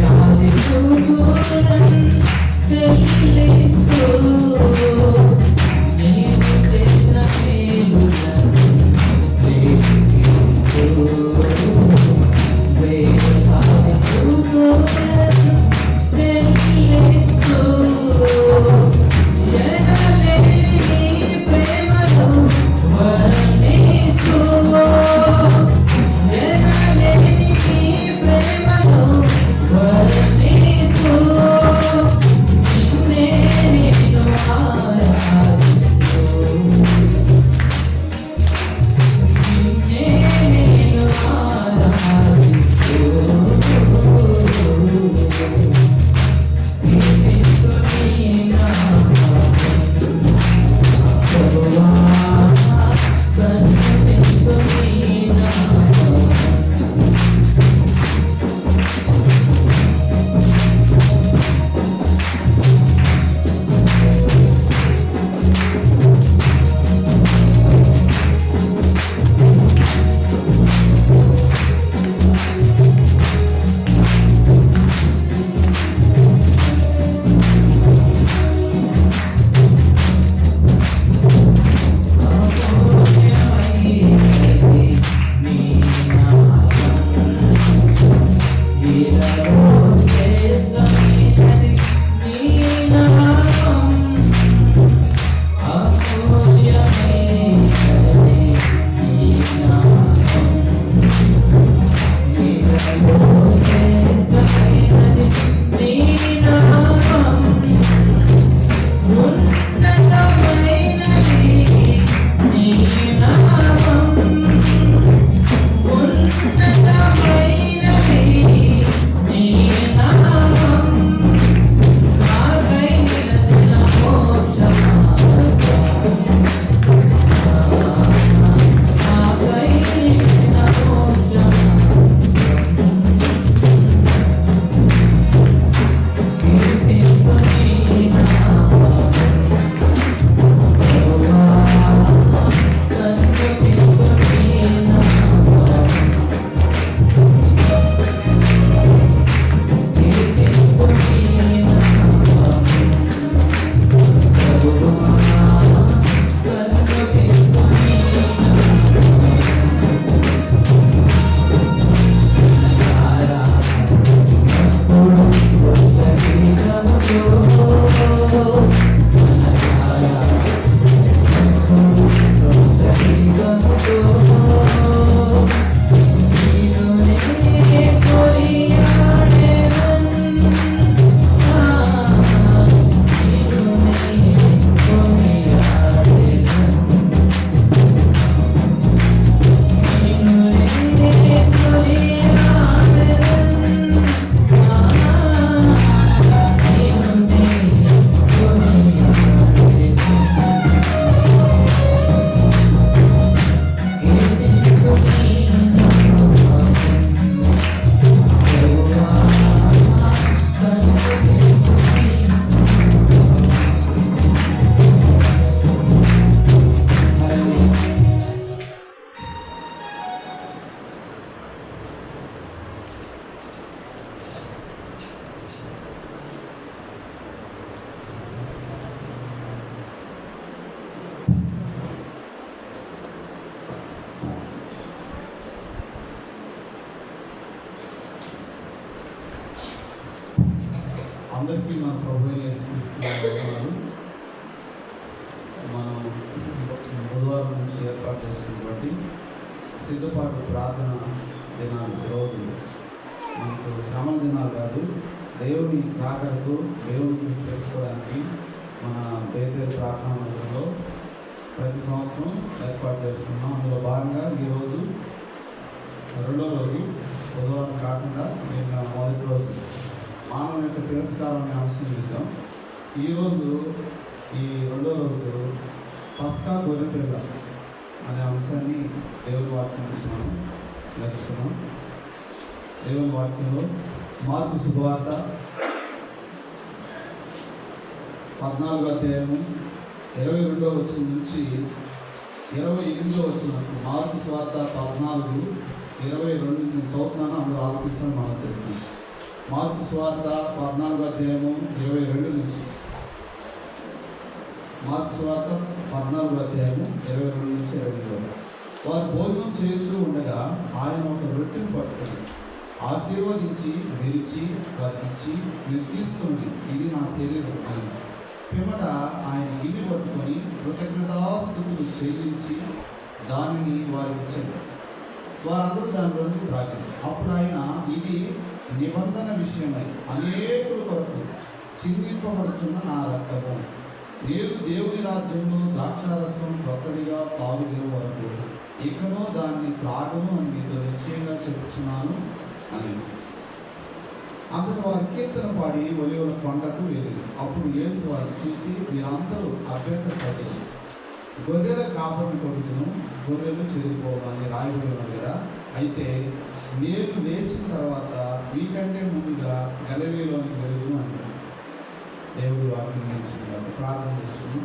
Hallelujah. అందరికీ మన ప్రభు యేసుక్రీస్తు మనం బుధవారం నుంచి ఏర్పాటు చేసినటువంటి సిద్ధపాటు ప్రార్థన దినాలు రోజు మనకు శ్రమల దినాలు కాదు, దేవుని రాకడకు దేవుని తెలుసుకోవడానికి మన బేతేలు ప్రార్థనా మందిరంలో ప్రతి సంవత్సరం ఏర్పాటు చేసుకున్నాం. అందులో భాగంగా ఈరోజు రెండో రోజు, బుధవారం కాకుండా నిన్న మొదటి రోజు మానవ యొక్క తిరస్కారం అనే అంశం చూసాం. ఈరోజు ఈ రెండో రోజు పస్కా గొర్రెపిల్ల అనే అంశాన్ని దేవుని వాక్యం నుంచి మనం నేర్చుకున్నాం. దేవుని వాక్యంలో మార్కు శుభవార్త 14వ అధ్యాయము 22వ వచనం నుంచి 28వ వచనం. మార్కు సువార్త 14:22 నేను చదువుతున్నాను, అందరూ ఆలోచించడం మనం చేస్తున్నాం. మార్కు సువార్త 14వ అధ్యాయము 22 నుంచి. మార్కు సువార్త 14వ అధ్యాయము 22 నుంచి 22. వారు భోజనం చేస్తూ ఉండగా ఆయన ఒక రొట్టెను పట్టుకొని ఆశీర్వదించి విరిచి వారికి ఇచ్చి, మీరు తీసుకుని ఇది నా శరీరం అని. పిమ్మట ఆయన గిన్నె పట్టుకొని కృతజ్ఞతాస్తుతులు చెల్లించి దానిని వారికి ఇచ్చారు. వారందరూ దానిలోని త్రాగారు. అప్పుడు ఆయన, ఇది నిబంధన విషయమై అనేకుల కొరకు చిందింపబడుచున్న నా రక్తము. నేను దేవుని రాజ్యంలో ద్రాక్షారసం కొత్తదిగా తాగుదిన వరకు ఇకనో దాన్ని త్రాగను అని మీతో నిశ్చయంగా చెప్పుచున్నాను అని. అప్పుడు వారు కీర్తన పాడి ఒలీవల కొండకు వెళ్ళి, అప్పుడు యేసు వారు చూసి, మీరందరూ అభ్యంతరపడి గొర్రెల కాపరిని కొడుకును, గొర్రెలు చెదిరిపోవాలని రాయబడి ఉన్నది కదా. అయితే నేను లేచిన తర్వాత మీకంటే ముందుగా గలిలయలోనికి వెళుదును అన్నాడు. దేవుడి వాక్యం నేర్చుకున్నాడు. ప్రార్థన చేసుకుని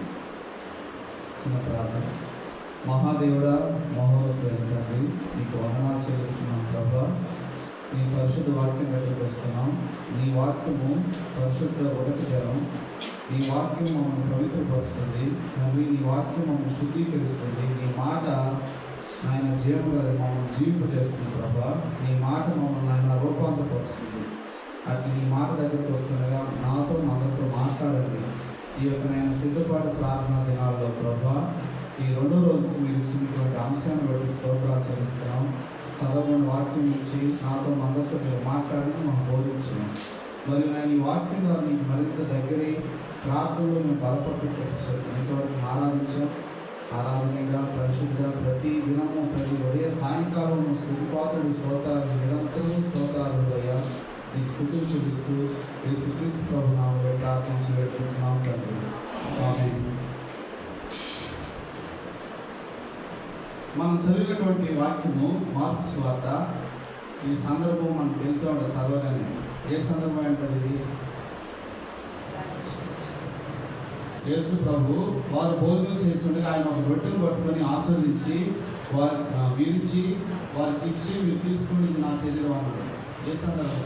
చిన్న ప్రార్థన. మహాదేవుడా, మహోన్నతుడైన తండ్రి, నీకు వందనాలు చెల్లిస్తున్నాం ప్రభా. నీ పరిశుద్ధ వాక్యం దగ్గరికి వస్తున్నాం. నీ వాక్యము పరిశుద్ధ ఉదక జలం. నీ వాక్యం మమ్మల్ని పవిత్రపరుస్తుంది తండ్రి. నీ వాక్యం మమ్మల్ని శుద్ధీకరిస్తుంది. నీ మాట ఆయన జీవన మమ్మల్ని జీవింపజేస్తుంది ప్రభా. నీ మాట మమ్మల్ని ఆయన రూపాంతరపరుస్తుంది. అది నీ మాట దగ్గరికి వస్తుండగా నాతో అందరితో మాట్లాడండి. ఈ యొక్క నేను సిద్ధపాటు ప్రార్థనా దినాల్లో ప్రభా, ఈ రెండో రోజుకు మీరు ఇచ్చినటువంటి అంశాన్ని బట్టి స్తోత్రాలు చెల్లిస్తున్నాం. చదవని వాక్యం నుంచి నాతో అందరితో మీరు మాట్లాడి మనం బోధించున్నాం. మరియు నేను ఈ వాక్యం ద్వారా నీకు మరింత దగ్గరే ప్రార్థనలో మేము బలపట్టుకోవచ్చు. ఇంతవరకు ఆరాధించాం. ఆరాధనగా పరిశుద్ధిగా ప్రతి దినము ప్రతి ఉదయ సాయంకాలం స్తుతిపాత్రుడు స్తోత్రాలు నిరంతరం స్తోత్రాలు అయ్యా నీకు స్తుతులు చూపిస్తూ యేసుక్రీస్తు ప్రభు నామములో ప్రార్థించి వేడుకుంటున్నాం తండ్రి. ఆమేన్. మనం చదివినటువంటి వాక్యము మార్కు సువార్త. ఈ సందర్భం మనకు తెలిసే ఉంటుంది చదవగానే. ఏ సందర్భం అంటే ఇది యేసు ప్రభు వారు భోజనం చేస్తుండగా ఆయన ఒక రొట్టెను పట్టుకొని ఆస్వాదించి వారికి విరిచి వారికి ఇచ్చి, మీరు తీసుకుని ఇది నా శరీరం అన్నాడు. ఏ సందర్భం?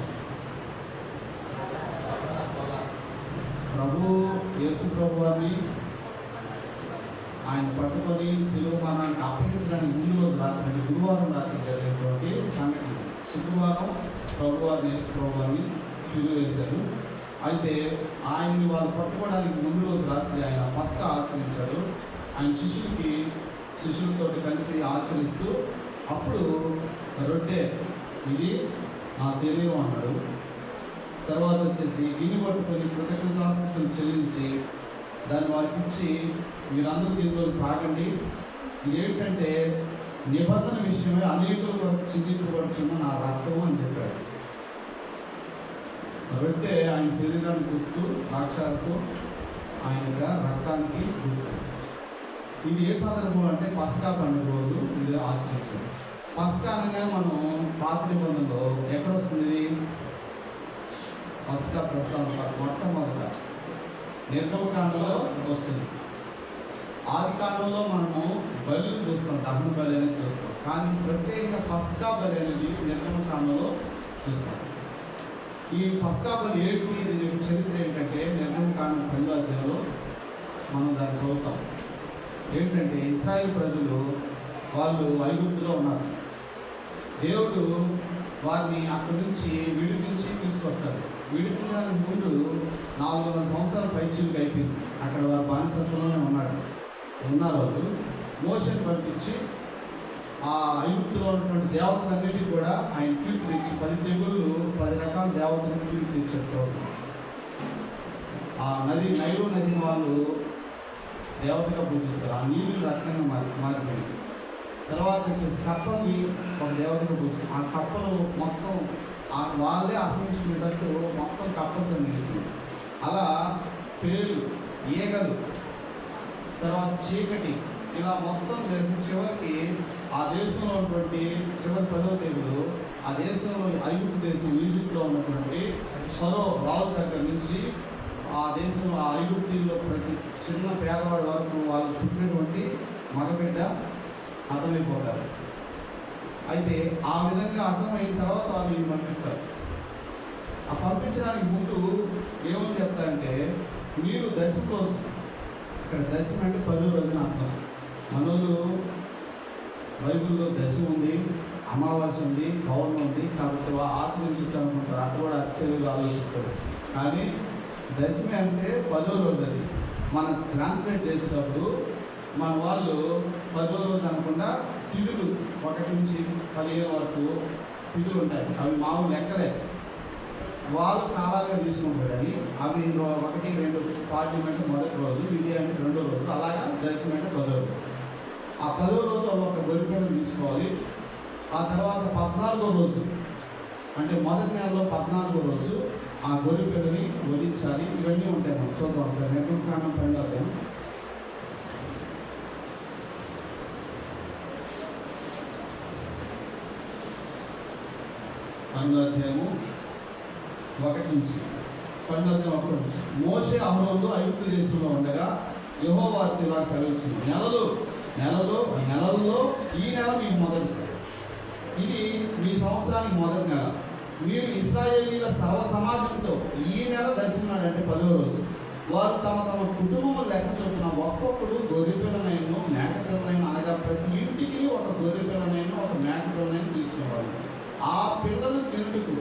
ప్రభు యేసు ప్రభు వారిని ఆయన పట్టుకొని శిలువ మరణానికి అప్పగించడానికి ముందు రోజు రాత్రి, గురువారం రాత్రి జరిగినటువంటి సంఘటన. శుక్రవారం ప్రభు వారిని యేసు ప్రభు వారిని శిలువ వేశారు. అయితే ఆయన్ని వాళ్ళు పట్టుకోవడానికి ముందు రోజు రాత్రి ఆయన పస్కా ఆచరించాడు. ఆయన శిష్యులతో కలిసి ఆచరిస్తూ అప్పుడు రొట్టె, ఇది నా శరీరం అన్నాడు. తర్వాత వచ్చేసి గిన్నె పట్టుకొని కృతజ్ఞతాస్తుతులు చెల్లించి దాన్ని వారికి ఇచ్చి, మీరందరూ దీనిలో తాగండి, ఇదేంటంటే నిబంధన విషయమై అనేకుల వరకు చిందింపబడుచున్న నా రక్తము అని చెప్పాడు. రొట్టె ఆయన శరీరానికి గుర్తు, ద్రాక్షారసం ఆయన రక్తానికి గుర్తు. ఇది ఏ సందర్భం అంటే పస్కా పండుగ రోజు ఇది ఆచరించారు. పస్కా అనగా మనం పాత నిబంధనలో ఎక్కడ వస్తుంది? పస్కా ప్రస్తావన మొట్టమొదట నిర్గమకాండంలో వస్తుంది. ఆది కాలంలో మనము బలులు చూస్తాం, దహన బలి అనేది చూస్తాం. కానీ ప్రత్యేకంగా పస్కా బలి అనేది నిర్గమకాండంలో చూస్తాం. ఈ పస్కా బలి ఏంటి? ఇది చరిత్ర ఏంటంటే నిర్గమకాండం 2వ అధ్యాయంలో మనం దాన్ని చదువుతాం. ఏంటంటే ఇశ్రాయేలు ప్రజలు వాళ్ళు ఐగుప్తులో ఉన్నారు. దేవుడు వారిని అక్కడి నుంచి విడిపించి తీసుకొస్తాడు. విడిపించడానికి ముందు 400 సంవత్సరాల పైచీలకు అయిపోయింది. అక్కడ వారు బానిసత్వంలోనే ఉన్నారు వాళ్ళు. మోషేని పంపించి ఆ ఐగుప్తులో ఉన్నటువంటి దేవతలన్నిటికీ కూడా ఆయన తీర్పు తెచ్చి 10 తెగుళ్ళు 10 రకాల దేవతలకు తీర్పు తెచ్చారు. ఆ నైలు నదిని వాళ్ళు దేవతగా పూజిస్తారు. ఆ నీళ్ళు రక్తంగా మారిపోయింది. తర్వాత వచ్చేసి కప్పల్ని ఒక దేవతగా పూజిస్తారు. ఆ కప్పలు మొత్తం వాళ్ళే ఆశ్రయించుకునేటట్టు మొత్తం కప్పలతో నిలుపుతుంది. అలా పేలు, ఈగలు, తర్వాత చీకటి, ఇలా మొత్తం చేసి చివరికి ఆ దేశంలో ఉన్నటువంటి చివరి 10వ తెగులు ఆ దేశంలో ఐగుప్తు దేశం ఈజిప్ట్లో ఉన్నటువంటి ఫరో రాజు దగ్గర నుంచి ఆ దేశంలో ఆ ఐగుప్తుల్లో ప్రతి చిన్న పేదవాడి వరకు వాళ్ళు పుట్టినటువంటి మగబిడ్డ అర్థమైపోతారు. అయితే ఆ విధంగా అర్థమైన తర్వాత వాళ్ళు వీళ్ళు పంపిస్తారు. ఆ పంపించడానికి ముందు ఏమని చెప్తారంటే, మీరు దశమ రోజు, ఇక్కడ దశమ అంటే 10వ రోజున అర్థం. మనోళ్ళు బైబిల్లో దశం ఉంది, అమావాస్య ఉంది, పౌర్ణమి ఉంది, కాబట్టి ఆచరించుకుంటారు. అటు కూడా తెలుగు ఆలోచిస్తారు. కానీ దశమి అంటే 10వ రోజు. అది మనం ట్రాన్స్లేట్ చేసేటప్పుడు మన వాళ్ళు 10వ రోజు అనుకుండా తిథులు 1 నుంచి 15 వరకు తిథులు ఉంటాయి. అవి మామూలు లెక్కలే, వాళ్ళు కాలాగా తీసుకుంటారు. అని అవి 1, 2 పార్టీమెంట్ మొదటి రోజు, ఇది అంటే 2వ రోజు, అలాగా దశమి అంటే 10వ రోజు. ఆ 10వ రోజు వాళ్ళు ఒక గొర్రెపిల్లను తీసుకోవాలి. ఆ తర్వాత 14వ రోజు అంటే మొదటి నెలలో 14వ రోజు ఆ గొర్రెపిల్లని వధించాలి. ఇవన్నీ ఉంటాయి. మనం చూద్దాం సార్. నిర్గమకాండం 12వ అధ్యాయం. అధ్యాయము 1 నుంచి 12వ నుంచి. మోషే అహరోనులు ఐగుప్తు దేశంలో ఉండగా యెహోవా ఇలా సెలవిచ్చింది, నెలల్లో ఈ నెల మీకు మొదటి, ఇది మీ సంవత్సరానికి మొదటి నెల. మీరు ఇశ్రాయేలీల సర్వ సమాజంతో ఈ నెల దశనాడు అంటే 10వ రోజు వారు తమ తమ కుటుంబం లెక్క చొప్పున ఒక్కొక్కడు గొర్రెపిల్లనైనా మేకపిల్లనైనా, అనగా ప్రతి ఇంటికి ఒక గొర్రెపిల్లనైనా ఒక మేకపిల్లనైనా తీసుకునేవాళ్ళు. ఆ పిల్లలు తినుటకు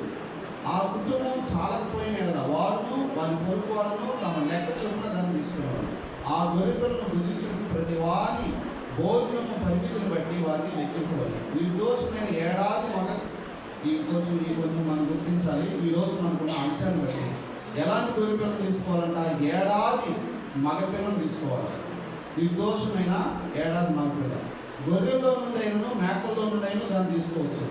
ఆ కుటుంబం చాలకపోయిన వారును వారి పొరుగు వాళ్ళను తమ లెక్క చొప్పున దాన్ని తీసుకునేవాళ్ళు. ఆ గొర్రెపిల్లను భుజించుటకు ప్రతి వారి భోజనము పరిమితిని బట్టి వారిని లెక్కింపవాలి. నిర్దోషమైన ఏడాది మగ ఈ కొంచెం మనం గుర్తించాలి. ఈరోజు మనకున్న అంశాన్ని బట్టి ఎలాంటి గొర్రెపిల్లను తీసుకోవాలంటే ఏడాది మగపిల్లను తీసుకోవాలి. నిర్దోషమైన ఏడాది మగపిల్ల. గొర్రెల్లో నుండి అయినను మేకల్లో నుండి అయినా దాన్ని తీసుకోవచ్చు.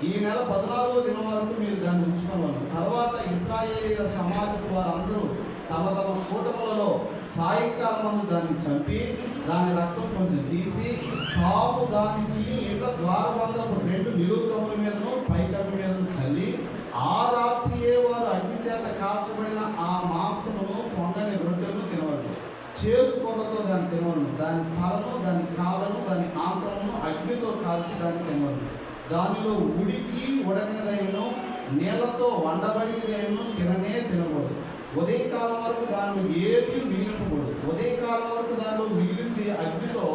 ఈ నెల 14వ దినం వరకు మీరు దాన్ని ఉంచుకోవాలి. తర్వాత ఇశ్రాయేలీల సమాజపు వారందరూ తమ తమ కూటములలో సాయంకాలం దాన్ని చంపి దాని రక్తం కొంచెం తీసి తాము దాన్ని తిని ఇళ్ళ ద్వారబంధపు 2 నిలువు కమ్ముల మీదను పైకమ్మి మీదను చల్లి ఆ రాత్రియే వారు అగ్ని చేత కాల్చబడిన ఆ మాంసమును పొంగని రొట్టెలను తినవద్దు. చేదు పొగతో దాన్ని తినవద్దు. దాని తలను, దాని కాళ్ళను, దాని ఆంతరమును అగ్నితో కాల్చి దాన్ని తినవద్దు. దానిలో ఉడకినదైనను నీళ్లతో వండబడినదైనను తినకూడదు. ఉదయకాలం వరకు దానిలో ఏది మిగిలినకూడదు. ఉదయకాలం వరకు దానిలో మిగిలింది అగ్నితో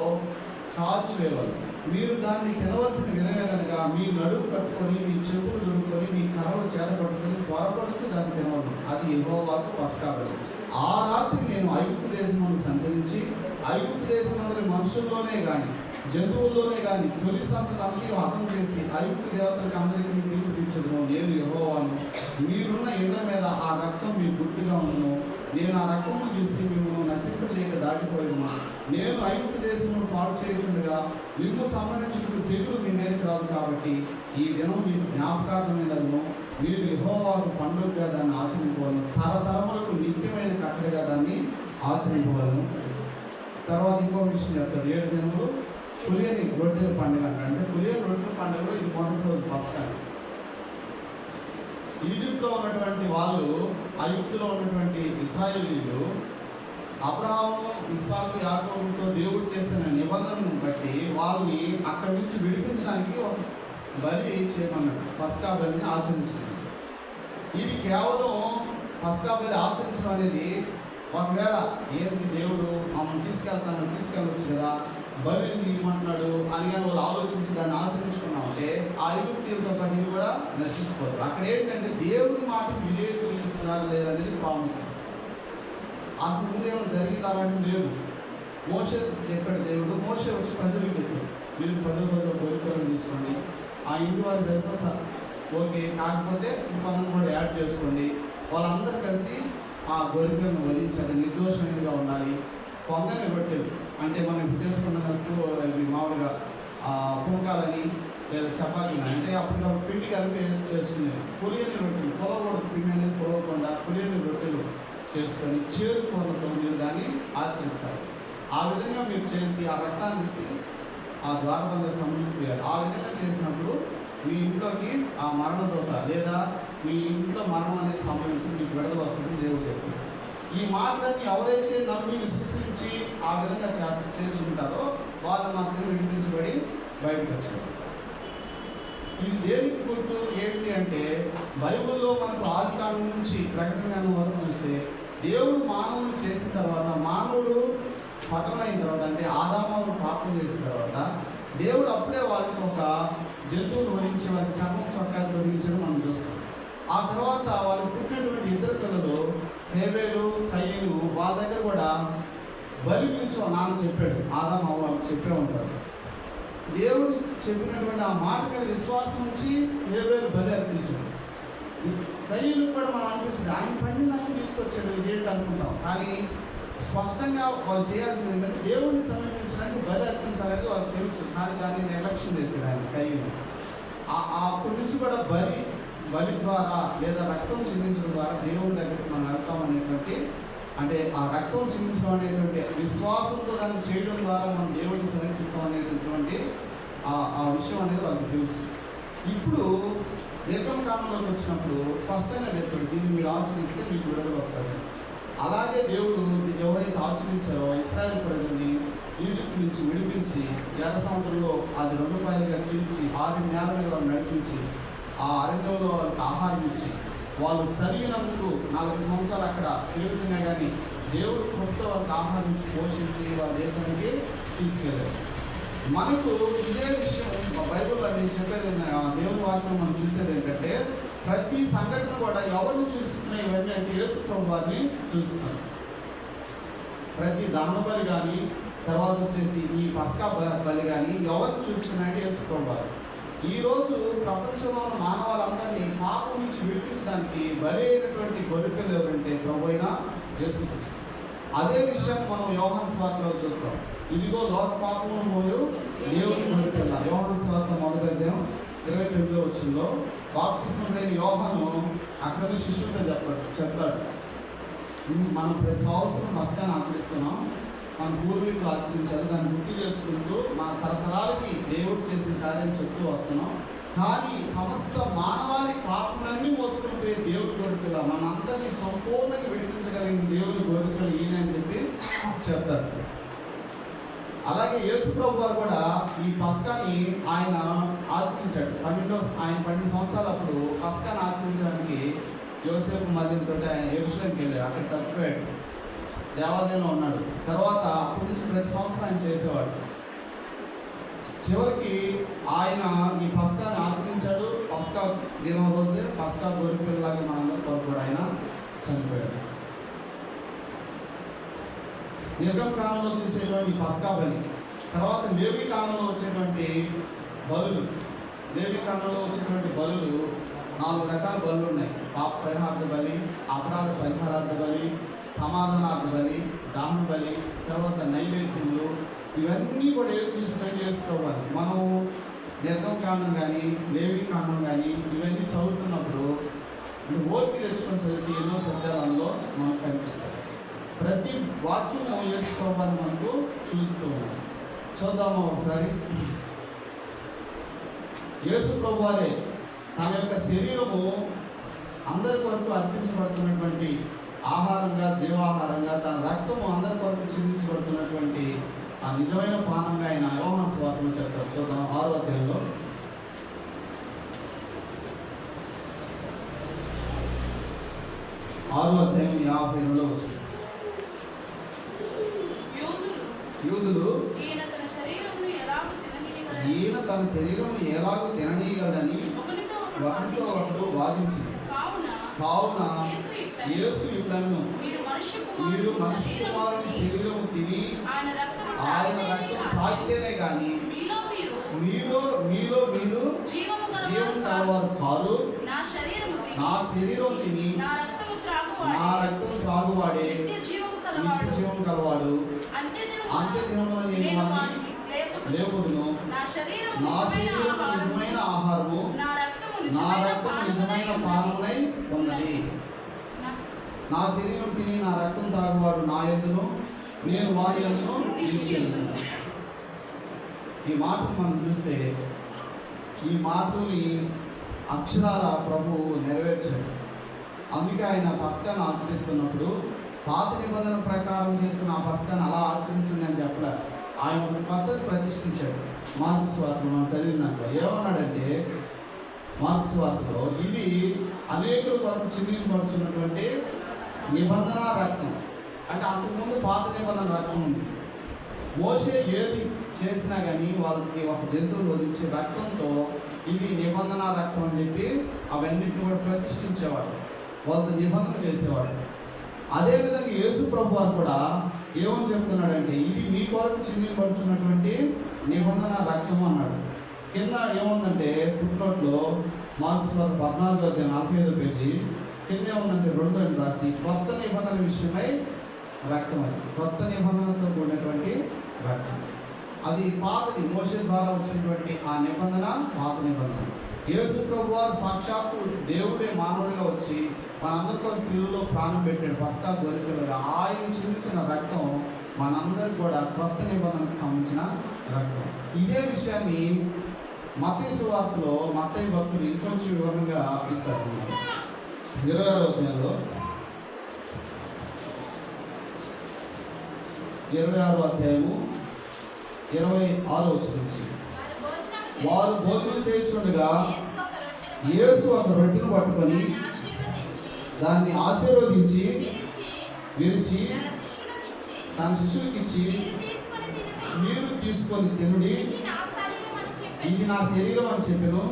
కాల్చివేయాలి. మీరు దాన్ని తినవలసిన విధమేదనగా మీ నడుము కట్టుకొని, మీ చెప్పులు దొరుకుకొని, మీ కర్రలు చేతపట్టుకొని త్వరపడుచు దాన్ని తినవద్దు. అది యెహోవాకు పస్కా బలి. ఆ రాత్రి నేను ఐగుప్తు దేశమును సంచరించి ఐగుప్తు దేశమందరి మనుషుల్లోనే కానీ జంతువుల్లోనే కానీ తొలి సంతతి హతం చేసి ఐగుప్తు దేవతలకు అందరికీ తీర్పు తీర్చదును. నేను యెహోవాను. మీరున్న ఇళ్ల మీద ఆ రక్తం మీకు గుర్తుగా ఉండును. నేను ఆ రక్తమును చూసి మిమ్మల్ని నశింప చేయక దాటిపోయాను. నేను ఐగుప్తు దేశమును పాడు చేయుచుండగా మిమ్ము సంహరించుటకు తెగులు మీ మీదకి రాదు. కాబట్టి ఈ దినం మీకు జ్ఞాపకార్థమైనను. మీరు యెహోవాకు పండుగగా దాన్ని ఆచరింపవలను. తరతరములకు నిత్యమైన కట్టడిగా దాన్ని ఆచరింపవలను. తర్వాత ఇంకో విషయం చెప్తారు. 7 దినములు పులియని రొట్టెల పండుగ అంటే పులియని రొట్టెల పండుగలో ఇది మొదటి రోజు పస్కా. ఈజిప్ట్లో ఉన్నటువంటి వాళ్ళు, ఐగుప్తులో ఉన్నటువంటి ఇశ్రాయేలీయులు అబ్రహాము, ఇస్సాకు, యాకోబుతో దేవుడు చేసిన నిబంధనను బట్టి వాళ్ళని అక్కడి నుంచి విడిపించడానికి ఒక బలి చేయమన్నాడు. పస్కా బలిని ఆచరించాడు. ఇది కేవలం పస్కా బలి ఆచరించడం అనేది, ఒకవేళ ఏంటి దేవుడు మమ్మల్ని తీసుకెళ్ళవచ్చు కదా, బలిని ఇవ్వమంటున్నాడు అని కానీ వాళ్ళు ఆలోచించి దాన్ని ఆచరించుకున్నామంటే ఆ ఐగుప్తీయులతో పాటు ఇది కూడా నశించిపోతారు. అక్కడ ఏంటంటే దేవుడి మాటకు విధేయత చూపిస్తున్నారు లేదనేది ప్రాముఖ్యం. అంతకు ముందు ఏమైనా జరిగింది అలాంటి లేదు. మోషే చెప్పాడు దేవుడు, మోషే వచ్చి ప్రజలకు చెప్పాడు, మీరు 10వ రోజు గొర్రెలను తీసుకోండి, ఆ ఇంటి వారు సరిపోతా ఓకే, కాకపోతే ఇంకొందరు కూడా యాడ్ చేసుకోండి, వాళ్ళందరూ కలిసి ఆ గొర్రెలను వధించాలి, నిర్దోషమైనదిగా ఉండాలి. పొంగని రొట్టెలు అంటే మనం ఇప్పుడు చేసుకున్నప్పుడు మామూలుగా పుంకాలని లేదా చపాతీని అంటే అప్పటికప్పుడు పిండి కలిపి చేసుకునేది. పులియని రొట్టెలు పొలవకూడదు, పిండి అనేది పొలవకుండా పులియని రొట్టెలు చేసుకొని చేదు కూరలతో మీరు దాన్ని ఆచరించాలి. ఆ విధంగా మీరు చేసి ఆ రక్తాన్ని తీసి ఆ ద్వారబంధ కమ్ముకుపోయారు. ఆ విధంగా చేసినప్పుడు మీ ఇంట్లోకి ఆ మరణదోత లేదా మీ ఇంట్లో మరణం అనేది సంభవించి మీకు విడుదల వస్తుంది దేవుడు చెప్పారు. ఈ మాటలన్నీ ఎవరైతే నమ్మి విశ్వసించి ఆ విధంగా చేసి ఉంటారో వాళ్ళు మాత్రం విడిపించబడి బయటకు వచ్చారు. ఇది దేనికి గుర్తు ఏంటి అంటే బైబిల్లో మనకు ఆదికాండం నుంచి ప్రకటన వరకు చూస్తే దేవుడు మానవుడు చేసిన తర్వాత, మానవుడు పతనమైన తర్వాత అంటే ఆదాము పాపం చేసిన తర్వాత దేవుడు అప్పుడే వాళ్ళకి ఒక జంతువును వధించి వాళ్ళకి చర్మం చొక్కాలు తొలగించడం మనం చూస్తాం. ఆ తర్వాత వాళ్ళకి పుట్టినటువంటి ఇద్దరు పిల్లలు హేబేలు కయ్యను, వాళ్ళ దగ్గర కూడా బలి గురించి నాన్న చెప్పాడు, ఆదాము అవ్వ చెప్పే ఉంటాడు. దేవుడు చెప్పినటువంటి ఆ మాట మీద విశ్వాసం నుంచి హేబేలు బలి అర్పించాడు. కయ్యను కూడా మనం అనిపిస్తుంది ఆయన పండినాన్ని తీసుకొచ్చాడు ఇదేంటి అనుకుంటాం, కానీ స్పష్టంగా వాళ్ళు చేయాల్సింది ఏంటంటే దేవుడిని సమీపించడానికి బలి అర్పించాలనేది వాళ్ళకి తెలుసు, కానీ దాన్ని నిర్లక్ష్యం చేశారు ఆయన కయ్యను. అప్పటి నుంచి కూడా బలి ద్వారా లేదా రక్తం చిందించడం ద్వారా దేవుని దగ్గరికి మనం వెళ్తాం అనేటువంటి, అంటే ఆ రక్తం చిందించడం అనేటువంటి విశ్వాసంతో దాన్ని చేయడం ద్వారా మనం దేవుడిని సమీపిస్తాం అనేటటువంటి ఆ విషయం అనేది వాళ్ళకి తెలుసు. ఇప్పుడు నిర్గమకాండంలోకి వచ్చినప్పుడు స్పష్టంగా చెప్పాడు, దీన్ని మీరు ఆచరిస్తే మీకు విడుదల వస్తుంది. అలాగే దేవుడు ఎవరైతే ఆచరించారో ఇశ్రాయేలు ప్రజల్ని ఈజిప్ట్ నుంచి విడిపించి ఎర్ర సముద్రంలో అది 2 పాయలుగా చీల్చి 6 నేల మీద నడిపించి ఆ అరణ్యంలో వాళ్ళకి ఆహారం ఇచ్చి వాళ్ళు సరిగినందుకు 40 సంవత్సరాలు అక్కడ తిరుగుతున్నా కానీ దేవుడు కృపతో వాళ్ళకి ఆహారం ఇచ్చి పోషించి వాళ్ళ దేశానికి తీసుకెళ్ళారు. మనకు ఇదే విషయం బైబిల్లో నేను చెప్పేది, దేవుని వాక్యం మనం చూసేది ఏంటంటే ప్రతి సంఘటన కూడా ఎవరిని చూస్తున్నాయి ఇవన్నీ అంటే యేసు ప్రభు వారిని చూస్తున్నారు. ప్రతి దహన బలి కానీ తర్వాత వచ్చేసి ఈ పస్కా బలి కానీ ఎవరిని చూస్తున్నాయంటే యేసు ప్రభు వారు. ఈరోజు ప్రపంచంలో ఉన్న మానవాళ్ళందరినీ పాపం నుంచి విడిపించడానికి బలి అయినటువంటి గొర్రెపిల్ల ఎవరంటే ప్రభు అయిన యేసుక్రీస్తు. అదే విషయాన్ని మనం యోహాను సువార్తలో చూస్తాం. ఇదిగో లోక పాపమును మోయు దేవుని గొర్రెపిల్ల. యోహాను సువార్త 1వ అధ్యాయం 29వ వచనంలో బాప్తిస్మం యోహాను అక్కడ శిష్యుడితో చెప్తాడు, మనం ప్రతి సంవత్సరం పస్కాని ఆచరిస్తున్నాం, మన పూర్వీకులు ఆచరించారు, దాన్ని గుర్తు చేసుకుంటూ మన తరతరాలకి దేవుడు చేసిన కార్యం చెప్తూ వస్తున్నాం. కానీ సమస్త మానవాళి పాపలన్నీ మోసుకొని పోయే దేవుని గొర్రెపిల్ల, మనందరినీ సంపూర్ణంగా విడిపించగలిగిన దేవుని గొర్రెపిల్ల ఈయన అని చెప్పి చెప్తారు. అలాగే యేసు ప్రభు వారు కూడా ఈ పస్కాని ఆయన ఆచరించాడు. ఆయన 12 సంవత్సరాలు అప్పుడు పస్కాని ఆచరించడానికి యోసేపు మరియంతో ఆయన యెరూషలేముకి వెళ్ళారు. అక్కడ తప్పిపోయాడు, దేవాలయంలో ఉన్నాడు. తర్వాత అప్పటి నుంచి ప్రతి సంవత్సరం ఆయన చేసేవాడు. చివరికి ఆయన ఈ పస్కాని ఆచరించాడు. పస్కా దినం రోజే పస్కా గొర్రెపిల్లలాగా మనందరి కొరకు కూడా ఆయన చనిపోయాడు. నిర్గమకాండంలో చూసేటువంటి పస్కా బలి, తర్వాత లేవి కాలంలో వచ్చేటువంటి బలులు. లేవి కాలంలో వచ్చేటువంటి బలులు 4 రకాల బలులు ఉన్నాయి. పాప పరిహారార్థ బలి, అపరాధ పరిహారార్థ బలి, సమాధానార్థ బలి, దాహన బలి, తర్వాత నైవేద్యములు. ఇవన్నీ కూడా ఏది చూసినట్టు చేసుకోవాలి. మనం నిర్గమకాండం కానీ లేవి కాండం కానీ ఇవన్నీ చదువుతున్నప్పుడు ఓపిక తెచ్చుకొని చదివితే ఎన్నో శబ్దాలలో మనకు కనిపిస్తాయి. ప్రతి వాక్యము యేసుప్రభుని మనకు చూస్తూ ఉన్నాం. చూద్దాము ఒకసారి. యేసుప్రభు వారే తన యొక్క శరీరము అందరి కొరకు అర్పించబడుతున్నటువంటి ఆహారంగా, జీవాహారంగా, తన రక్తము అందరి కొరకు చిందించబడుతున్నటువంటి ఆ నిజమైన పానంగా ఆయన యోహాను సువార్తలో చెప్తారు. చూద్దాం 6వ అధ్యాయంలో 6వ అధ్యాయం 52వ వచనం. యూదులు ఈయన తన శరీరమును ఎలాగూ తిననీయగలని ఒకరితో ఒకడు వాదించింది. కావున యేసు ఇట్లను మీరు మనిషి కుమారుని శరీరము తిని ఆయన రక్తం తాగితేనే కానీ మీలో మీరు జీవము జీవం కలవారు కారు. నా శరీరం తిని నా రక్తం త్రాగువాడే నిత్య జీవం కలవాడు. అంత్య దినమున నేను వారిని లేపుదును. నా శరీరం నిజమైన ఆహారము, నా రక్తము నిజమైన పానములై ఉన్నది. నా శరీరం తిని నా రక్తం తాగువాడు నా యందును, నేను వారి యందును నిలిచి ఉన్నాను. ఈ మాటను మనం చూస్తే ఈ మాటల్ని అక్షరాల ప్రభు నెరవేర్చాడు. అందుకే ఆయన పస్కాను ఆచరిస్తున్నప్పుడు పాత నిబంధన ప్రకారం చేస్తున్న ఆ పస్కాను అలా ఆచరించండి అని చెప్పలే. ఆయన ఒక పద్ధతి ప్రతిష్ఠించాడు. మార్క్స్ వార్తలో మనం చదివిన దాంట్లో ఏమన్నాడంటే, మార్క్స్ వార్తలో ఇది అనేకుల కొరకు చిందింపబడుతున్నటువంటి నిబంధన రక్తం. అంటే అంతకుముందు పాత నిబంధన రక్తం ఉంది. మోషే ఏది చేసినా కానీ వాళ్ళకి ఒక జంతువులు వదిలించే రక్తంతో ఇది నిబంధన రక్తం అని చెప్పి అవన్నిటిని కూడా ప్రతిష్ఠించేవాడు, వాళ్ళతో నిబంధన చేసేవాడు. అదేవిధంగా యేసు ప్రభు వారు కూడా ఏమని చెప్తున్నాడంటే, ఇది మీ కొరకు చిందింపబడుతున్నటువంటి నిబంధన రక్తం అన్నాడు. కింద ఏముందంటే ఫుట్నోట్లో మార్క్స్ 14:45 పేజీ కింద ఏముందంటే 2 అని రాసి, కొత్త నిబంధన విషయమై రక్తం. అది కొత్త నిబంధనతో కూడినటువంటి రక్తం. అది పాతది, మోషే ద్వారా వచ్చినటువంటి ఆ నిబంధన పాత నిబంధన. యేసు ప్రభు వారు సాక్షాత్తు దేవుడే మానవుడిగా వచ్చి మనందరికీ శిలువలో ప్రాణం పెట్టాడు. పస్కా గొర్రెపిల్లగా ఆయన చిందించిన రక్తం మనందరికి కూడా కొత్త నిబంధనకు సంబంధించిన రక్తం. ఇదే విషయాన్ని మత్తయి సువార్తలో మత్తయి భక్తులు ఇంకొంచెం వివరంగా ఇస్తారు. 26వ అధ్యాయంలో 26వ అధ్యాయము 26వ వచనం నుంచి, వారు భోజనం చేయుచుండగా యేసు ఒక రొట్టెను పట్టుకొని దాన్ని ఆశీర్వదించి విరిచి తన శిష్యులకి ఇచ్చి, మీరు తీసుకొని తినుడి, ఇది నా శరీరం అని చెప్పెను.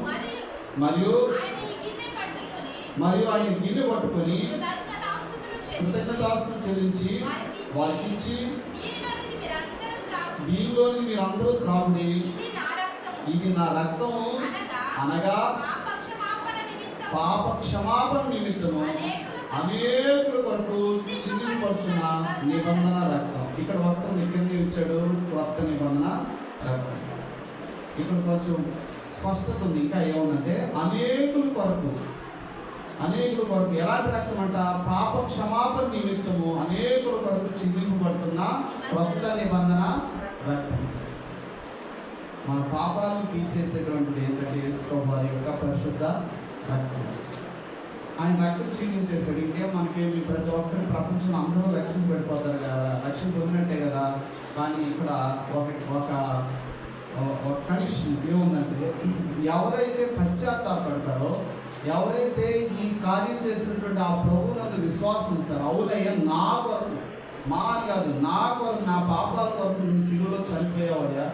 మరియు ఆయన గిన్నె పట్టుకొని కృతజ్ఞతాస్తుతులు చెల్లించి వారికి ఇచ్చి, దీనిలోని మీరు అందరూ త్రాగుడి, ఇది నా రక్తము, అనగా పాప క్షమాపణ నిమిత్తము అనేకుల కొరకు చిందింపబడుచున్న నిబంధన రక్తం. ఇక్కడ రక్తం కింద ఇచ్చాడు, కొత్త నిబంధన రక్తం. ఇక్కడ కొంచెం స్పష్టత ఉంది. ఇంకా ఏముందంటే అనేకుల కొరకు ఎలాంటి రక్తం అంట? పాప క్షమాపణ నిమిత్తము అనేకుల కొరకు చిందింపబడుతున్న కొత్త నిబంధన రక్తం. మన పాపాలను తీసేసేటువంటిది ఏంటంటే యేసు ప్రభువు వారి యొక్క పరిశుద్ధ రక్తం. ఆయన రక్తం చిందించేసాడు. ఇంకేం మనకేమి, ప్రతి ఒక్కరి ప్రపంచంలో అందరూ రక్షణ పడిపోతారు కదా, రక్షణ పొందినట్టే కదా. కానీ ఇక్కడ ఒక కండిషన్ ఏముందంటే, ఎవరైతే పశ్చాత్తాపడతారో, ఎవరైతే ఈ కార్యం చేసినటువంటి ఆ ప్రభువునందు విశ్వాసం ఇస్తారో, అవునయ్యా నా కొరకు, మా కాదు నా కొరకు, నా పాపాల కొరకు నువ్వు శిలువలో చనిపోయావయ్యా,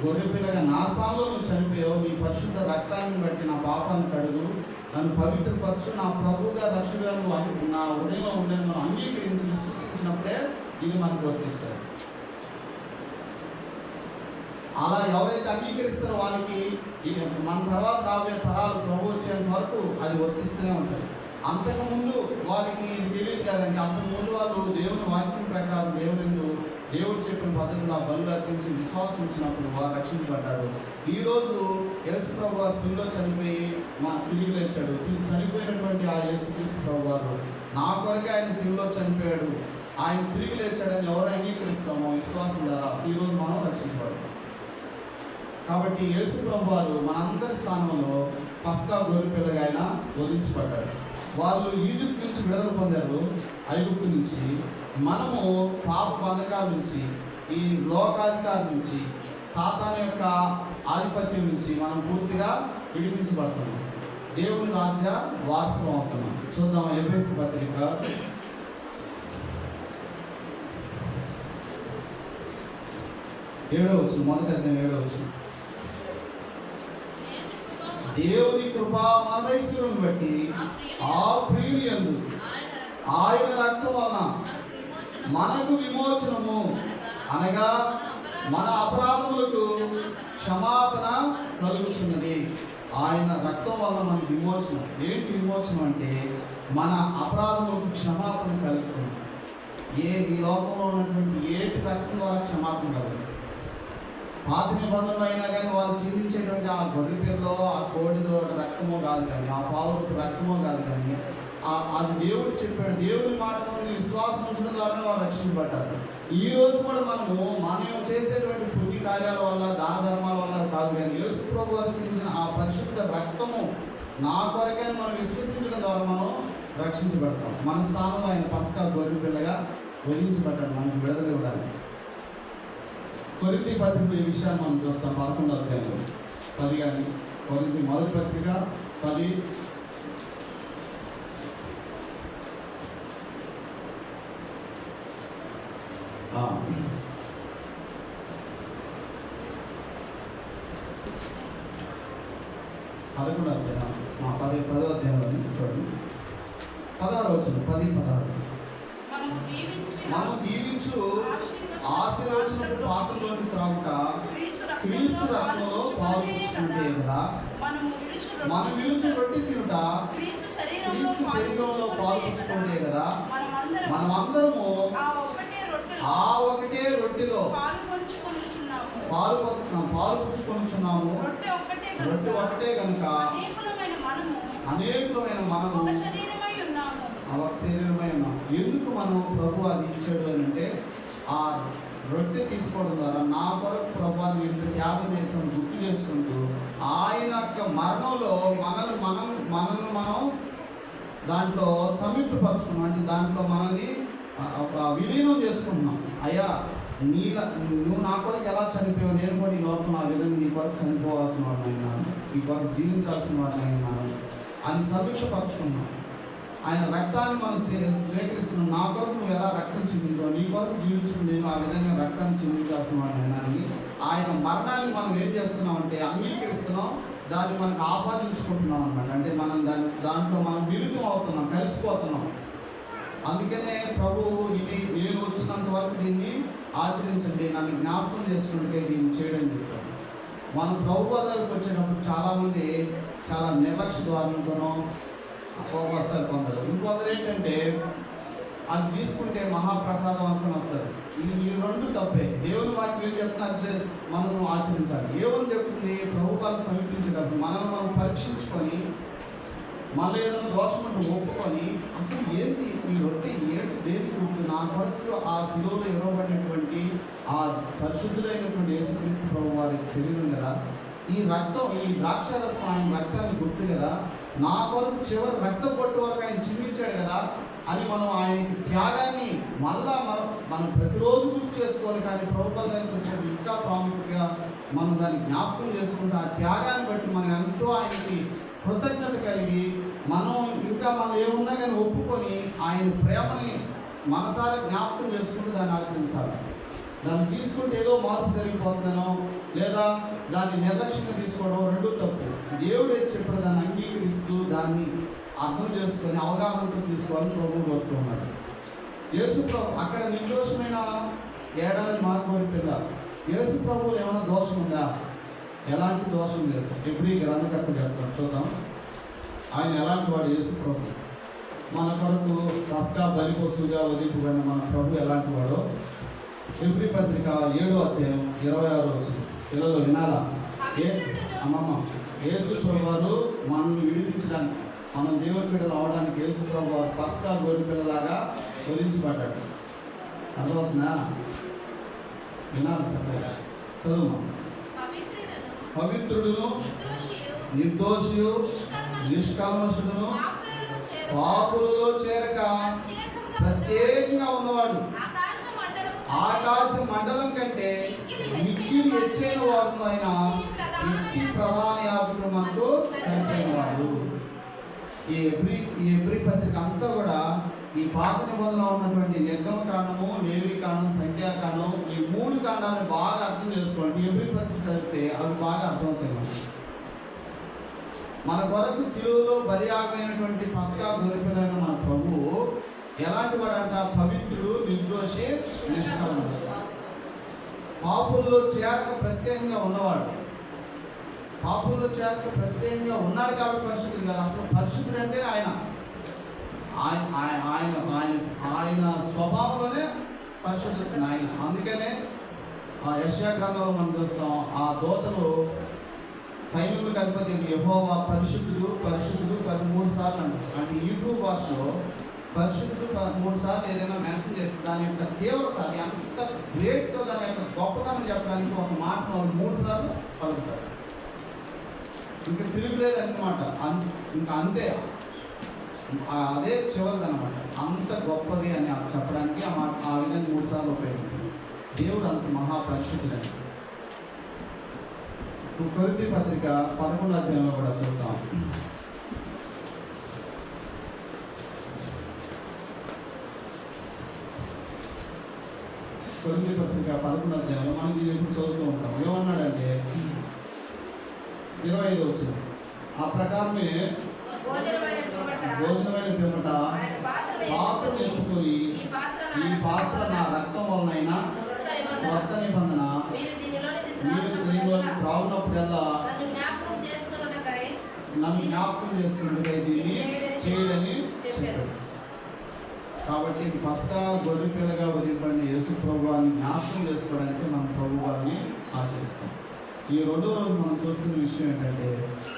గొర్రెపిల్లగా నా స్థానంలో నువ్వు చనిపోయావు, నీ పరిశుద్ధ రక్తాన్ని బట్టి నా పాపాన్ని కడుగు, నన్ను పవిత్రపరచు, నా ప్రభువుగా రక్షకుగా నువ్వు నా ఉదయంలో ఉండేది మనం అంగీకరించి విశ్వసించినప్పుడే ఇది మనకు వర్తిస్తుంది. అలా ఎవరైతే అంగీకరిస్తారో వాళ్ళకి మన తర్వాత రాబోయే తరాలు ప్రభు వచ్చేంత వరకు అది వర్తిస్తూనే ఉంటుంది. అంతకుముందు వాళ్ళకి ఇది తెలియదు కదండి. అంతకుముందు వాళ్ళు దేవుని వాక్యం ప్రకారం దేవుడు చెప్పిన పద్ధతిలో ఆ బలులు అర్పించి విశ్వాసం ఉంచినప్పుడు వారు రక్షించబడ్డారు. ఈరోజు యేసు ప్రభు వారు శిలువలో చనిపోయి తిరిగి లేచాడు. చనిపోయినటువంటి ఆ యేసుక్రీస్తు ప్రభు వారు నా కొరకే ఆయన శిలువలో చనిపోయాడు, ఆయన తిరిగి లేచాడని ఎవరు అంగీకరిస్తామో విశ్వాసం ద్వారా ఈరోజు మనం రక్షించబడతాం. కాబట్టి యేసు ప్రభు వారు మనందరి స్థానంలో పస్కా గొర్రెపిల్లగా ఆయన వధించబడ్డాడు. వాళ్ళు ఈజిప్ట్ నుంచి విడుదల పొందారు, ఐగుప్తు నుంచి. మనము పాప బంధకాల నుంచి, ఈ లోకాధికారి నుంచి, సాతాను యొక్క ఆధిపత్యం నుంచి మనం పూర్తిగా విడిపించబడుతున్నాం. దేవుని రాజ్య వారసులం అవుతున్నాం. చూద్దాం ఎఫెసీ పత్రిక 7వ వచనం, మొదటి అధ్యాయం 7వ వచనం. దేవుని కృపా మహేశ్వరుని బట్టి ఆ ప్రియుని యందు ఆయన రక్తం వలన మనకు విమోచనము అనగా మన అపరాధములకు క్షమాపణ కలుగుచున్నది. ఆయన రక్తం వల్ల మనకు విమోచనం. ఏంటి విమోచనం అంటే మన అపరాధములకు క్షమాపణ కలుగుతుంది. ఈ లోకంలో ఉన్నటువంటి ఏటి రక్తం ద్వారా క్షమాపణ కలుగుతుంది. పాత నిబంధనలు అయినా కానీ వాళ్ళు చిందించేటువంటి ఆ గొర్రె పిల్లో ఆ కోడిదో రక్తమో కాదు కానీ, ఆ పావులకు రక్తమో కాదు కానీ, అది దేవుడు చెప్పాడు. దేవుని మాట మీద విశ్వాసం ఉంచడం ద్వారా వారు రక్షించబడ్డారు. ఈ రోజు కూడా మనం చేసేటువంటి పుణ్య కార్యాల వల్ల, దాన ధర్మాల వల్ల కాదు కానీ, యేసు ప్రభు వారు చిందించిన ఆ పరిశుద్ధ రక్తము నా కొరకే మనం విశ్వసించడం ద్వారా మనం రక్షించబడతాం. మన స్థానంలో ఆయన పస్కా గొర్రె పిల్లగా వధించబడ్డాడు మనకు విడుదల ఇవ్వడానికి. కొరింథీ పత్రికలో ఈ విషయాన్ని మనం చూస్తాం. 11వ అధ్యాయంలో 10 కానీ, కొరింథీ మొదటి పత్రిక 10 11వ అధ్యాయం 10వ అధ్యాయంలోని చూడండి 16 వచనం 10-16. మనం దీవించు ఆశీర్వచన పాత్రలోని త్రాగుట క్రీస్తు రక్తంలో పాల్గొంచుకుంటే కదా, మనం విరుచు రొట్టె తినుట క్రీస్తు శరీరంలో పాల్గొంచుకుంటే కదా, మనమందరము ఆ ఒకటే రొట్టెలో పాల్గొంచుకుంటున్నాము. రొట్టె ఒకటే కనుక అనేకులమైన మనము ఒక శరీరమై ఉన్నాం. ఎందుకు మనం ప్రభు అది ఇచ్చాడు అని అంటే, ఆ రొట్టె తీసుకోవడం ద్వారా నా కొరకు ప్రభు ఎంత త్యాగం చేసాం గుర్తు చేసుకుంటూ, ఆయన యొక్క మరణంలో మనల్ని మనం దాంట్లో సంయుక్తపరుచుకున్నాం. అంటే దాంట్లో మనల్ని విలీనం చేసుకుంటున్నాం. అయ్యా నువ్వు నా కొరకు ఎలా చనిపోయావు, నేను కూడా ఈ లోపల ఆ విధంగా నీ కొరకు చనిపోవాల్సిన వాడిని అయినాను, నీ కొరకు జీవించాల్సిన వాడిని అయినాను అని సంయుక్తపరుచుకున్నాం. ఆయన రక్తాన్ని మనం స్వీకరిస్తున్నాం. నా కొరకు నువ్వు ఎలా రక్తం చిందించావు, నీ కొరకు జీవించు నేను ఆ విధంగా రక్తాన్ని చిందించాల్సిన వాడిని అయినాని ఆయన మరణాన్ని మనం ఏం చేస్తున్నాం అంటే అంగీకరిస్తున్నాం, దాన్ని మనకు ఆపాదించుకుంటున్నాం అన్నమాట. అంటే మనం దాంట్లో మనం మిళితం అవుతున్నాం, కలిసిపోతున్నాం. అందుకనే ప్రభు ఇది నేను వచ్చినంత వరకు దీన్ని ఆచరించండి, నన్ను జ్ఞాపకం చేసుకుంటే దీన్ని చేయడం చెప్పాడు. మనం ప్రభు దగ్గరికి వచ్చేటప్పుడు చాలామంది చాలా నిర్లక్ష్య ద్వారంతోనో వస్తారు. ఇంకొందరు ఏంటంటే అది తీసుకుంటే మహాప్రసాదం అనుకుని వస్తారు. ఈ రెండు తప్పే. దేవుని వాక్యం ఏం చెప్తున్నారు మనం ఆచరించాలి. ఏమని చెప్తుంది? ప్రభుత్వాలు సమీపించేటప్పుడు మనల్ని మనం పరీక్షించుకొని, మళ్ళీ ఏదైనా దోషం అంటే ఒప్పుకొని, అసలు ఏంటి ఈ రొట్టె ఏంటి దేనికి నా కొరకు ఆ శిలువలో ఇవ్వబడినటువంటి ఆ పరిశుద్ధులైనటువంటి యేసుక్రీస్తు ప్రభు వారి శరీరం కదా, ఈ రక్తం ఈ ద్రాక్షారసం ఆయన రక్తాన్ని గుర్తు కదా, నా కొరకు చివరి రక్త పొట్టు వరకు ఆయన చిందించాడు కదా అని మనం ఆయనకి త్యాగాన్ని మళ్ళా మనం ప్రతిరోజు గుర్తు చేసుకోవాలి. కానీ ప్రభుత్వాల దగ్గరికి వచ్చేటప్పుడు ఇంకా ప్రాముఖ్యంగా మనం దాన్ని జ్ఞాపకం చేసుకుంటే ఆ త్యాగాన్ని బట్టి మనం ఎంతో ఆయనకి కృతజ్ఞత కలిగి మనం ఏమున్నా కానీ ఒప్పుకొని ఆయన ప్రేమని మనసారా జ్ఞాపకం చేసుకుంటూ దాన్ని ఆచరించాలి. దాన్ని తీసుకుంటే ఏదో మార్పు జరిగిపోతుందనో లేదా దాన్ని నిర్లక్ష్యంగా తీసుకోవడం రెండూ తప్పు. దేవుడు ఏది చెప్పాడు దాన్ని అంగీకరిస్తూ దాన్ని అర్థం చేసుకొని అవగాహనతో తీసుకోవాలని ప్రభువు కోరుతున్నాడు. యేసు ప్రభు అక్కడ నిర్దోషమైన ఏడాది మార్గోరి పిల్ల. యేసు ప్రభువులు ఏమైనా దోషం ఉందా? ఎలాంటి దోషం లేదు. ఎప్పుడు గ్రంథకర్త చెప్తాడు, చూద్దాం. ఆయన ఎలాంటి వాడు? యేసు ప్రభు మన కొరకు పస్కా బలి పశువుగా వదిలిపోయిన మన ప్రభు ఎలాంటి వాడో ఎబ్రీ పత్రిక 7వ అధ్యాయం 26వ వచనం. పిల్లలు వినాలా? అమ్మమ్మ యేసు ప్రభు వారు మనల్ని విడిపించడానికి, మనం దేవుని బిడ్డలు అవడానికి యేసు ప్రభు వారు పస్కా గొర్రె పిల్లలాగా వధించబడ్డాడు. అర్థమవుతుందా? వినాలి సరిగ్గా. చదువు. పవిత్రుడును నిర్దోషియు నిష్కల్మషుడును పాపులలో చేరక ప్రత్యేకంగా ఉన్నవాడు, ఆకాశ మండలం కంటే మిక్కిలి హెచ్చైన వాడు అయిన ఇంటి ప్రధాన యాజకుడు మనకు సరిపోయిన వాడు. ఈ ఎబ్రీ పత్రిక అంతా కూడా ఈ పాత నిబంధనలో ఉన్నటువంటి నిర్గమ కాండము, లేవి కాండం, సంఖ్యాకాండం, ఈ 3 కాండాలను బాగా అర్థం చేసుకోండి. ఎబ్రీ పత్రిక చదివితే అవి బాగా అర్థమవుతాయి. మన కొరకు శిలువలో బలియాగమైనటువంటి పస్కా గొర్రెపిల్లైన మన ప్రభువు ఎలాంటి వాడంట? పవిత్రుడు, నిర్దోషి, పాపుల్లో చేరక ప్రత్యేకంగా ఉన్నవాడు. పాపుల్లో చేరక ప్రత్యేకంగా ఉన్నాడు కాబట్టి పరిశుద్ధుడు కాదు. అసలు పరిశుద్ధుడు అంటే ఆయన ఆయన ఆయన ఆయన స్వభావంలోనే పరిశుద్ధుడు ఆయన. అందుకనే ఆ యెషయా గ్రంథంలో మనం చూస్తాం, ఆ దూతలు సైన్యులకు అధిపతి యెహోవా పరిశుద్ధుడు పరిశుద్ధుడు 13 సార్లు అంటారు. అంటే హీబ్రూ భాషలో పరిశుద్ధుడు 13 సార్లు ఏదైనా మెన్షన్ చేస్తే దాని యొక్క తీవ్రత, అది అంత గ్రేట్గా దాని యొక్క గొప్పతనం చెప్పడానికి ఒక మాట వాళ్ళు 3 సార్లు పలుకుతారు. ఇంకా తిరుగులేదు అన్నమాట. ఇంకా అంతే, అదే చివరిది అనమాట. అంత గొప్పది అని చెప్పడానికి ఆ విధంగా 3 సార్లు ఉపయోగిస్తుంది. దేవుడు అంత మహాపరిశుద్ధుడండి. కొరింథీ పత్రిక 11వ అధ్యాయంలో కూడా చూస్తాం. కొరింథీ పత్రిక 11వ అధ్యాయంలో మనం దీన్ని ఎప్పుడు చదువుతూ ఉంటాం. ఏమన్నాడంటే 25 వచ్చింది, ఆ ప్రకారమే భోజనమైన పిమ్మట పాత్రను ఎత్తుకొని ఈ పాత్ర నా రక్తం వలనైనా కొత్త నిబంధన మీరు దీనిలో త్రాగునప్పుడల్లా నన్ను జ్ఞాపకం చేసుకున్నట్టుగా దీన్ని చేయడని చెప్పాడు. కాబట్టి పస్కా గొర్రె పిల్లగా వదిలిపడిన యేసు ప్రభువాన్ని జ్ఞాపకం చేసుకోవడానికి మనం ప్రభువాన్ని ఆచరిస్తాం. ఈ రెండో రోజు మనం చూస్తున్న విషయం ఏంటంటే,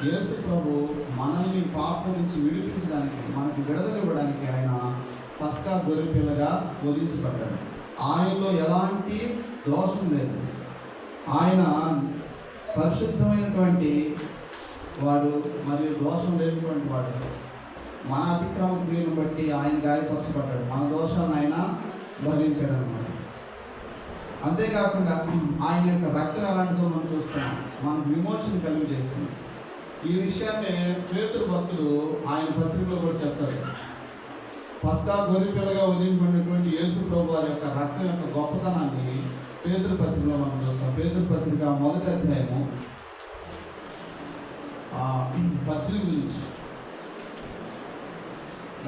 యేసు ప్రభు మనల్ని పాపం నుంచి విడిపించడానికి, మనకి విడుదల ఇవ్వడానికి ఆయన పస్కా గొర్రె పిల్లగా వదిలించబడ్డాడు. ఆయనలో ఎలాంటి దోషం లేదు. ఆయన పరిశుద్ధమైనటువంటి వాడు మరియు దోషం లేనటువంటి వాడు. మన అతిక్రమ క్రియను బట్టి ఆయన గాయపరచబడ్డాడు, మన దోషాలను ఆయన భరించాడు అన్నమాట. అంతేకాకుండా ఆయన యొక్క రక్తం ఎలాంటిదో మనం చూస్తున్నాం, మనకు విమోచన కలిగి చేస్తుంది. ఈ విషయాన్ని పేతురు భక్తులు ఆయన పత్రికలో కూడా చెప్తారు. పస్కా గొర్రె పిల్లగా వదిలిపడినటువంటి యేసు ప్రభు వారి యొక్క రక్తం యొక్క గొప్పతనాన్ని పేతురు పత్రికలో మనం చూస్తాం. పేతురు పత్రిక 1వ అధ్యాయము 18 నుంచి.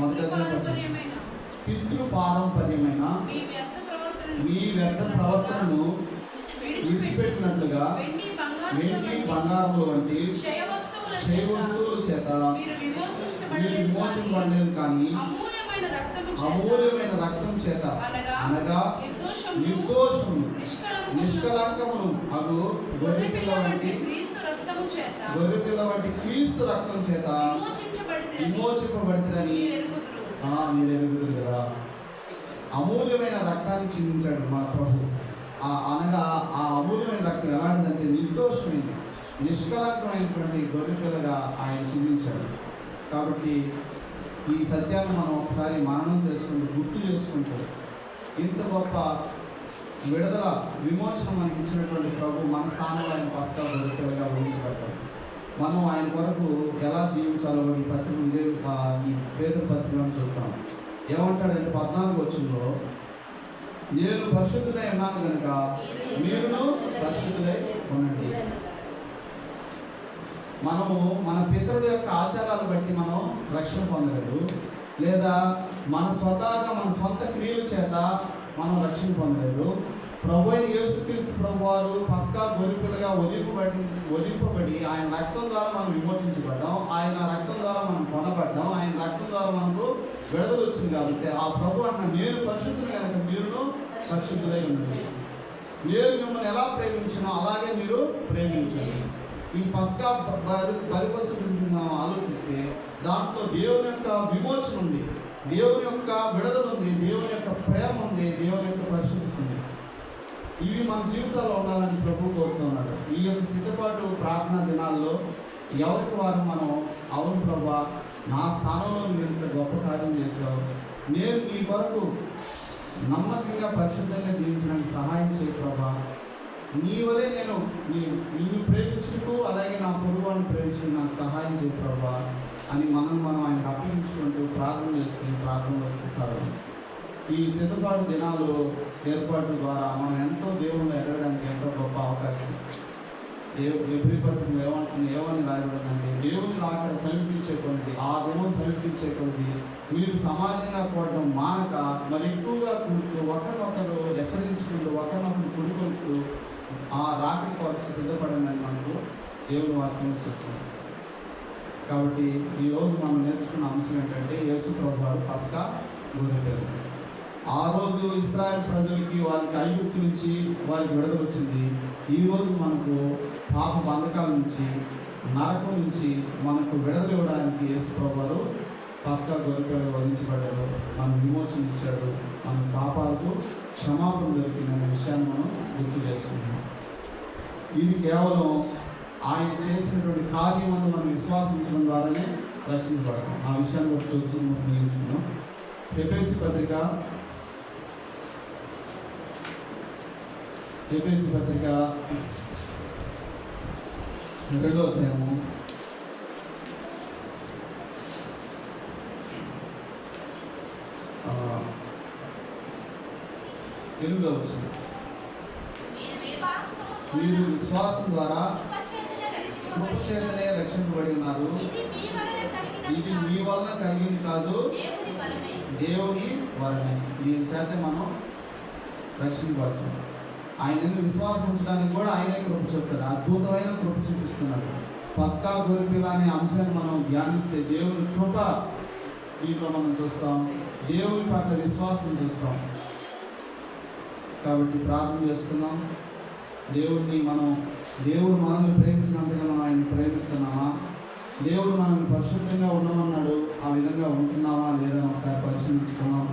1వ అధ్యాయం పితృపారంపర్యమైన మీ వ్యర్థ ప్రవర్తనను విడిచిపెట్టినట్లుగా వెండి బంగారముల వంటి క్షయ వస్తువుల చేత మీరు విమోచించబడలేదు, కానీ అమూల్యమైన రక్తం చేత అనగా నిర్దోషము నిష్కలంకమును అగు గొర్రె పిల్ల వంటి క్రీస్తు రక్తం చేత విమోచింపబడితేరని మీరు ఎరుగుదురు కదా. అమూల్యమైన రక్తాన్ని చిందించాడు మా ప్రభు. అనగా ఆ అమూల్యమైన రక్తం ఎలాంటిదంటే నిర్దోషమైంది, నిష్కలంకమైనటువంటి గొర్రె పిల్లగా ఆయన చిందించాడు. కాబట్టి ఈ సత్యాన్ని మనం ఒకసారి మననం చేసుకుంటూ గుర్తు చేసుకుంటూ, ఇంత గొప్ప విడుదల విమోచన మనకి ఇచ్చినటువంటి ప్రభు మన స్థానంలో ఆయన పస్కా గొర్రె పిల్లగా వహించబడ్డాడు. మనం ఆయన కొరకు ఎలా జీవించాలో ఈ పత్రిక ఈ పేతురు పత్రికలను చూస్తాం. ఏమంటాడంటే 14వ వచనంలో, నేను పరిశుద్ధుడై ఉన్నాను కనుక మీరును పరిశుద్ధులై ఉండండి. మనము మన పితరుల యొక్క ఆచారాలు బట్టి మనం రక్షణ పొందలేదు, లేదా మన స్వతహాగా మన సొంత క్రియల చేత మనం రక్షణ పొందలేదు. ప్రభు అయిన యేసుక్రీస్తు ప్రభు వారు పస్కా గొర్రె పిల్లగా వదిలింపబడి ఆయన రక్తం ద్వారా మనం విమోచించబడ్డాం, ఆయన రక్తం ద్వారా మనం కొనబడ్డాం, ఆయన రక్తం ద్వారా మనకు విడుదల వచ్చింది. కాబట్టి ఆ ప్రభు అన్న నేను పరిశుద్ధులు కనుక మీరును పరిశుద్ధులై ఉండండి. నేను మిమ్మల్ని ఎలా ప్రేమించినో అలాగే మీరు ప్రేమించండి. ఈ పస్కా బలిపశు ఆలోచిస్తే దాంట్లో దేవుని యొక్క విమోచన ఉంది, దేవుని యొక్క విడుదల ఉంది, దేవుని యొక్క ప్రేమ ఉంది, దేవుని యొక్క పరిశుద్ధత ఉంది. ఇవి మన జీవితాల్లో ఉండాలని ప్రభు కోరుతున్నాడు. ఈ యొక్క సిద్ధపాటు ప్రార్థనా దినాల్లో ఎవరికి వారు మనం, అవును ప్రభా, నా స్థానంలో నువ్వు ఇంత గొప్ప కార్యం చేశావు, నేను నీ కొరకు నమ్మకంగా పరిశుద్ధంగా జీవించడానికి సహాయం చేయ ప్రభా, నీ వలే నేను నిన్ను ప్రేమించుకుంటూ అలాగే నా పొరుగువాడిని ప్రేమించు నాకు సహాయం చేయ ప్రభా అని మనం ఆయనకు అప్పగించుకుంటూ ప్రార్థన చేసుకుని ప్రార్థనలోకి సాగు. ఈ సిద్ధపాటు దినాలు ఏర్పాటు ద్వారా మనం ఎంతో దేవుళ్ళు ఎదగడానికి ఎంతో గొప్ప అవకాశం. ఎబ్రీ పత్రికలో ఏమని రాయబడిందంటే, దేవుని అక్కడ సమీపించే కొద్ది, ఆ దినం సమీపించే కొద్ది మీరు సమాజంగా కూడడం మానక మరి ఎక్కువగా కూడుతూ ఒకరినొకరు హెచ్చరించుకుంటూ ఒకరినొకరు కుడుకొడుతూ ఆ రాకడి కొరకు సిద్ధపడిందని మనకు దేవుని వాక్యం చూస్తుంది. కాబట్టి ఈరోజు మనం నేర్చుకున్న అంశం ఏంటంటే యేసు ప్రభు వారు పస్కా గొర్రెపిల్ల. ఆ రోజు ఇశ్రాయేల్ ప్రజలకి వారికి ఐగుప్తు నుంచి వారికి విడుదల వచ్చింది. ఈరోజు మనకు పాప బంధకాల నుంచి, నరకం నుంచి మనకు విడుదల ఇవ్వడానికి యేసు ప్రభు వారు పస్కా గొర్రెపిల్ల వధించబడ్డాడు, మనకు విమోచన ఇచ్చాడు, మన పాపాలకు క్షమాపణ దొరికిందనే విషయాన్ని మనం గుర్తు చేసుకుంటున్నాం. ఇది కేవలం ఆయన చేసినటువంటి కార్యమును మనం విశ్వాసించడం ద్వారానే రక్షించబడతాం. ఆ విషయాన్ని కూడా చూసి ముగించుకున్నాం. ఎఫెసీ పత్రిక 2వ అధ్యాయము 8వ వచనం. మీరు విశ్వాసం ద్వారా కృపచేతనే రక్షింపబడి ఉన్నారు. ఇది మీ వలన కలిగింది కాదు, దేవుని వలనే. దీని చేత మనం రక్షింపబడుతున్నాం. ఆయన ఎందుకు విశ్వాసం ఉంచడానికి కూడా ఆయనే కృప చూపుతారు. అద్భుతమైన కృప చూపిస్తున్నారు. పస్కా గొర్రెపిల్ల అనే అంశాన్ని మనం ధ్యానిస్తే దేవుని కృప దీంట్లో మనం చూస్తాం, దేవుని పట్ల విశ్వాసం చూస్తాం. కాబట్టి ప్రార్థన చేసుకుందాం. దేవుడు మనల్ని ప్రేమించినంతగా మనం ఆయన్ని ప్రేమిస్తున్నామా? దేవుడు మనల్ని పరిశుద్ధంగా ఉండమన్నాడు, ఆ విధంగా ఉంటున్నామా లేదా ఒకసారి పరిశీలించుకున్నాం.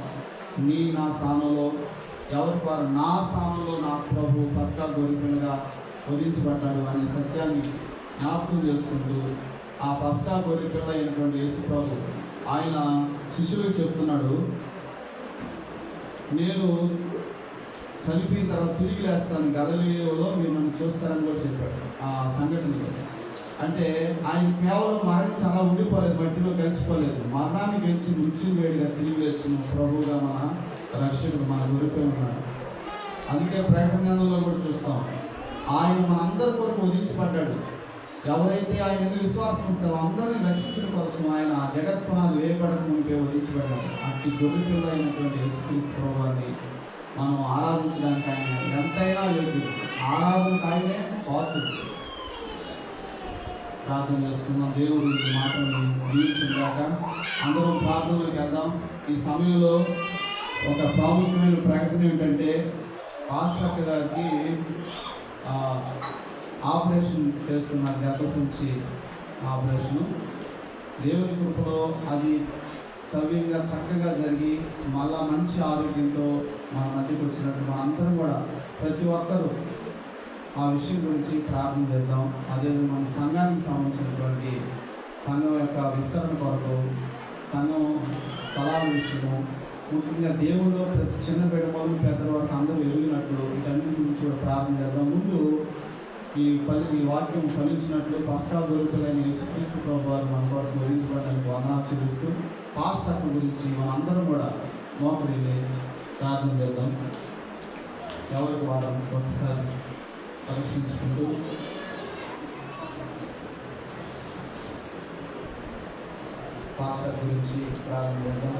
నా స్థానంలో ఎవరి వారు నా స్థానంలో నా ప్రభు పస్కా గొర్రెపిల్లగా వధించబడ్డాడు అనే సత్యాన్ని జ్ఞాపకం చేసుకుంటూ ఆ పస్కా గొర్రెపిల్ల అయినటువంటి యేసు ప్రభు ఆయన శిష్యులకు చెప్తున్నాడు, నేను చనిపోయిన తర్వాత తిరిగి లేస్తాను, గలిలయలో మీరు నన్ను చూస్తారని కూడా చెప్పాడు. ఆ సంఘటనలో అంటే ఆయన కేవలం మరణించి అలా ఉండిపోలేదు, మట్టిలో కలిసిపోలేదు. మరణాన్ని గెలిచి మృత్యువేడిగా తిరిగి లేచిన ప్రభువుగా మన రక్షకుడు మన గొర్రెపిల్ల ఉన్నాడు. అందుకే ప్రకటన గ్రంథంలో కూడా చూస్తాం, ఆయన మనందరి కొరకు వధించబడ్డాడు. ఎవరైతే ఆయన ఎందుకు విశ్వాసం వస్తారో అందరినీ రక్షించడం కోసం ఆయన జగత్ పునాది వేయబడక మునిపే వధించబడ్డాడు. అట్టి గొర్రెపిల్ల అయినటువంటి యేసుక్రీస్తు ప్రభువుని మనం ఆరాధించడానికి ఆయన ఎంతైనా యోగ్యుడు, ఆరాధనకు ఆయనే పాత్రుడు. ప్రార్థన చేసుకున్నాం. దేవుడు ఈ మాటలను దీవించుగాక. అందరం ప్రార్థనలోకి వెళ్దాం. ఈ సమయంలో ఒక ప్రాముఖ్యమైన ప్రకటన ఏంటంటే, పాస్టర్ గారికి ఆపరేషన్ చేస్తున్నారు, గర్భసంచి ఆపరేషను. దేవుని కృపలో అది సవ్యంగా చక్కగా జరిగి మళ్ళా మంచి ఆరోగ్యంతో మన మధ్యకి వచ్చినట్టు మనందరం కూడా ప్రతి ఒక్కరూ ఆ విషయం గురించి ప్రార్థన చేద్దాం. అదేవిధంగా మన సంఘానికి సంబంధించినటువంటి సంఘం యొక్క విస్తరణ కొరకు, సంఘం స్థలాల విషయము, ముఖ్యంగా దేవుళ్ళు ప్రతి చిన్న బిడ్డ మొదలు పెద్దల వరకు అందరూ ఎదిగినట్లు వీటన్నిటి గురించి కూడా ప్రార్థన చేద్దాం. ముందు ఈ వాక్యం ఫలించినట్లు పస్కా గొర్రెపిల్లైన యేసుక్రీస్తు ప్రభువారు మన కొరకు వధించబడడానికి వందనాలు చెల్లిస్తూ పాస్టర్ గురించి మనందరం కూడా మోకరిల్లి ప్రార్థన చేద్దాం. ఎవరికి వారు ఒకసారి పరీక్షించుకుంటూ పాస్టర్ గురించి ప్రార్థన చేద్దాం.